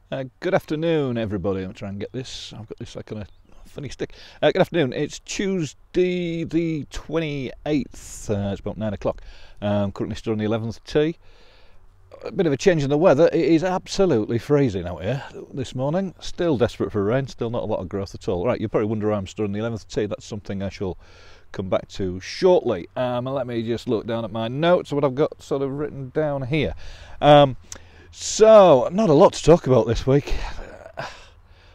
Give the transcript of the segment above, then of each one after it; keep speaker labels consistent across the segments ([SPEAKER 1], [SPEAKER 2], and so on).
[SPEAKER 1] Good afternoon, everybody. I'm trying to get this. I've got this like on a funny stick. Good afternoon. It's Tuesday the 28th. It's about 9 o'clock. Currently still on the 11th tee. A bit of a change in the weather. It is absolutely freezing out here this morning. Still desperate for rain. Still not a lot of growth at all. Right, you probably wonder why I'm still on the 11th tee. That's something I shall come back to shortly. Let me just look down at my notes, what I've got sort of written down here. So, not a lot to talk about this week.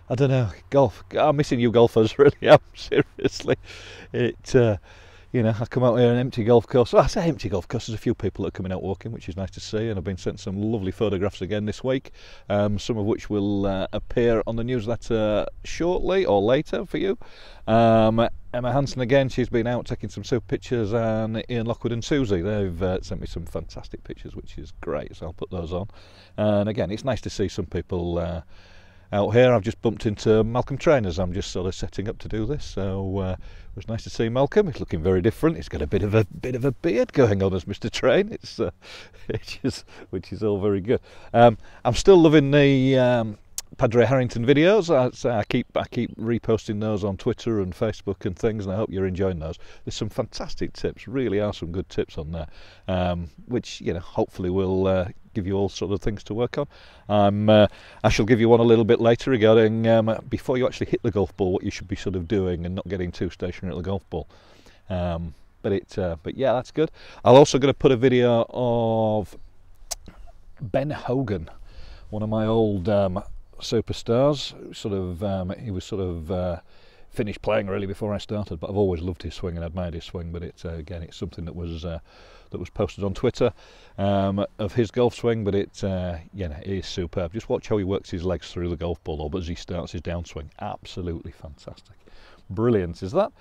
[SPEAKER 1] I don't know, golf. I'm missing you golfers, really am, seriously. I come out here an empty golf course. Well, I say empty golf course, there's a few people that are coming out walking, which is nice to see, and I've been sent some lovely photographs again this week, some of which will appear on the newsletter shortly or later for you. Emma Hansen again, she's been out taking some super pictures, and Ian Lockwood and Susie, they've sent me some fantastic pictures, which is great, so I'll put those on. And again, it's nice to see some people out here. I've just bumped into Malcolm Trainers. I'm just sort of setting up to do this, so it was nice to see Malcolm. He's looking very different. He's got a bit of a beard going on as Mr. Train. Which is all very good. I'm still loving the Padre Harrington videos. I keep reposting those on Twitter and Facebook and things, and I hope you're enjoying those. There's some fantastic tips. Really are some good tips on there, which hopefully will give you all sort of things to work on. I shall give you one a little bit later regarding before you actually hit the golf ball, what you should be sort of doing and not getting too stationary at the golf ball. But yeah, that's good. I'm also going to put a video of Ben Hogan, one of my old superstars. He was finished playing really before I started, but I've always loved his swing and admired his swing. But it's something that was posted on Twitter of his golf swing. But it is superb. Just watch how he works his legs through the golf ball, or as he starts his downswing. Absolutely fantastic, brilliant is that.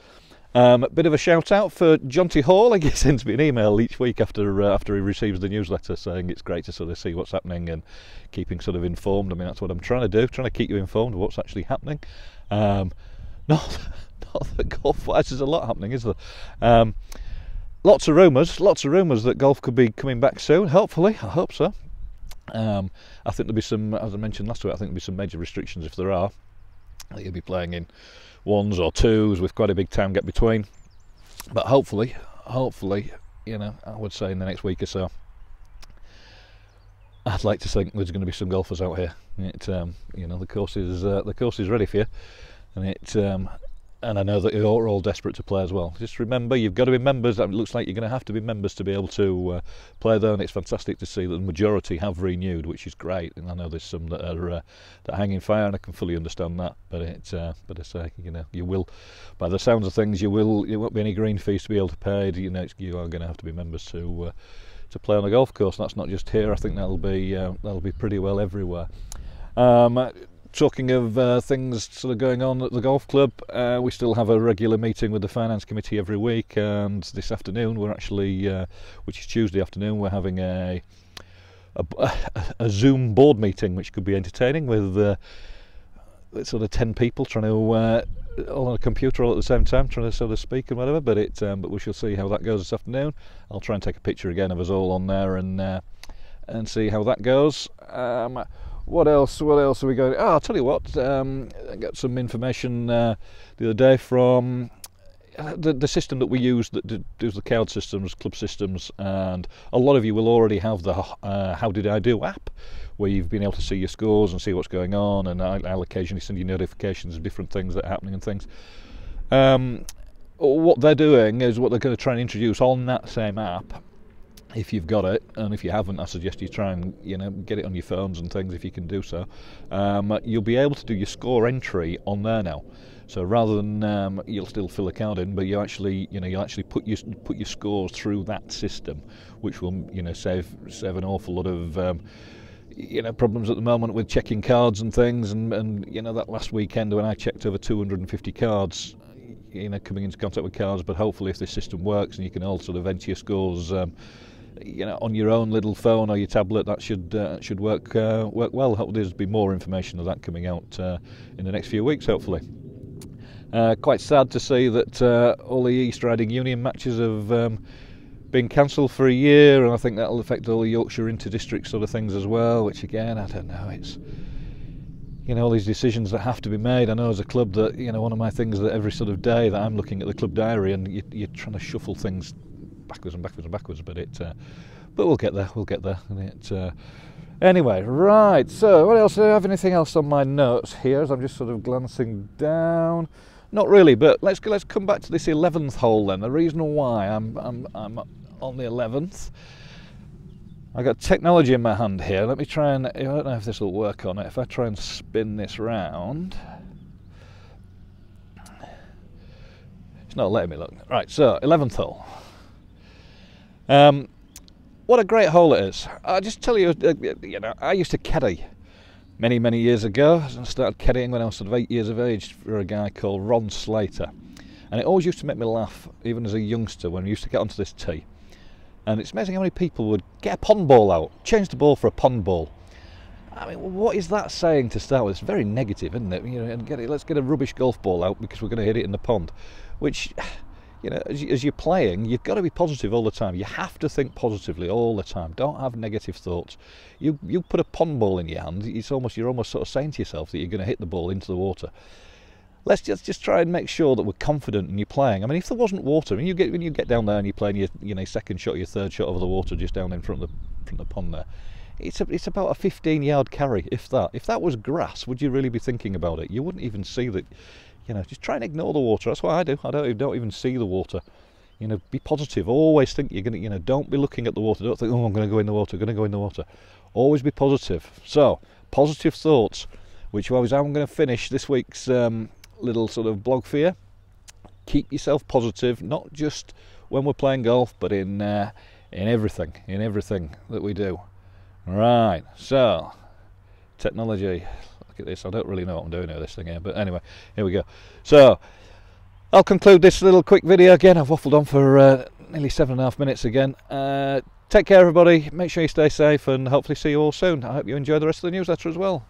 [SPEAKER 1] Bit of a shout out for Jonty Hall. He sends me an email each week after he receives the newsletter, saying it's great to sort of see what's happening and keeping sort of informed. I mean, that's what I'm trying to do, trying to keep you informed of what's actually happening. Not that golf-wise there's a lot happening, is there? Lots of rumours that golf could be coming back soon. Hopefully, I hope so. I think there'll be some, as I mentioned last week, I think there'll be some major restrictions if there are. You'll be playing in ones or twos with quite a big time gap between, but hopefully, I would say in the next week or so, I'd like to think there's going to be some golfers out here. The course is ready for you, and I know that you're all desperate to play as well. Just remember, you've got to be members. It looks like you're going to have to be members to be able to play there, and it's fantastic to see that the majority have renewed, which is great. And I know there's some that are hanging fire, and I can fully understand that. But I say, you will, by the sounds of things, there won't be any green fees to be able to pay. You are going to have to be members to play on a golf course. And that's not just here. I think that'll be pretty well everywhere. Talking of things sort of going on at the golf club, we still have a regular meeting with the finance committee every week, and this afternoon we're actually, which is Tuesday afternoon, we're having a Zoom board meeting, which could be entertaining, with sort of 10 people trying to all on a computer all at the same time, trying to sort of speak and whatever. But we shall see how that goes this afternoon. I'll try and take a picture again of us all on there and see how that goes. What else are we going? I'll tell you what, I got some information the other day from the system that we use that does the card systems, club systems, and a lot of you will already have the How Did I Do app, where you've been able to see your scores and see what's going on, and I'll occasionally send you notifications of different things that are happening and things. What they're doing is what they're going to try and introduce on that same app. If you've got it, and if you haven't, I suggest you try and get it on your phones and things if you can do so. You'll be able to do your score entry on there now. So rather than you'll still fill a card in, but you'll actually put your scores through that system, which will save an awful lot of problems at the moment with checking cards and things. And that last weekend when I checked over 250 cards, coming into contact with cards. But hopefully, if this system works and you can all sort of enter your scores on your own little phone or your tablet, that should work well. Hopefully there's be more information of that coming out in the next few weeks, hopefully. Quite sad to see that all the East Riding Union matches have been cancelled for a year, and I think that'll affect all the Yorkshire inter-district sort of things as well, which again, I don't know, you know, all these decisions that have to be made. I know as a club that, you know, one of my things that every sort of day that I'm looking at the club diary, and you're trying to shuffle things backwards and backwards and backwards, but we'll get there. We'll get there. Anyway, right. So, what else? Do I have anything else on my notes here? As I'm just sort of glancing down. Not really, but let's come back to this 11th hole then. The reason why I'm on the 11th. I got technology in my hand here. Let me try and, I don't know if this will work on it. If I try and spin this round, it's not letting me look. Right, so 11th hole. What a great hole it is. I'll just tell you, you know, I used to caddy many years ago. I started caddying when I was sort of 8 years of age for a guy called Ron Slater. And it always used to make me laugh, even as a youngster, when we used to get onto this tee. And it's amazing how many people would get a pond ball out, change the ball for a pond ball. I mean, what is that saying to start with? It's very negative, isn't it? You know, and let's get a rubbish golf ball out because we're going to hit it in the pond. Which, you know, as you're playing, you've got to be positive all the time. You have to think positively all the time. Don't have negative thoughts. You put a pond ball in your hand, you're almost sort of saying to yourself that you're going to hit the ball into the water. Let's just try and make sure that we're confident in your playing. I mean, if there wasn't water, when you get down there and you're playing your second shot, your third shot over the water, just down in front of the pond there, it's about a 15-yard carry, if that. If that was grass, would you really be thinking about it? You wouldn't even see that. You know, just try and ignore the water. That's what I do. I don't even see the water. You know, be positive. Always think you're gonna. You know, don't be looking at the water. Don't think, oh, I'm going to go in the water. Going to go in the water. Always be positive. So, positive thoughts, which is how I'm going to finish this week's little sort of blog for you. Keep yourself positive, not just when we're playing golf, but in everything that we do. Right, so technology. Look at this. I don't really know what I'm doing with this thing here, but anyway, here we go. So I'll conclude this little quick video again. I've waffled on for nearly 7.5 minutes again. Take care, everybody. Make sure you stay safe, and hopefully see you all soon. I hope you enjoy the rest of the newsletter as well.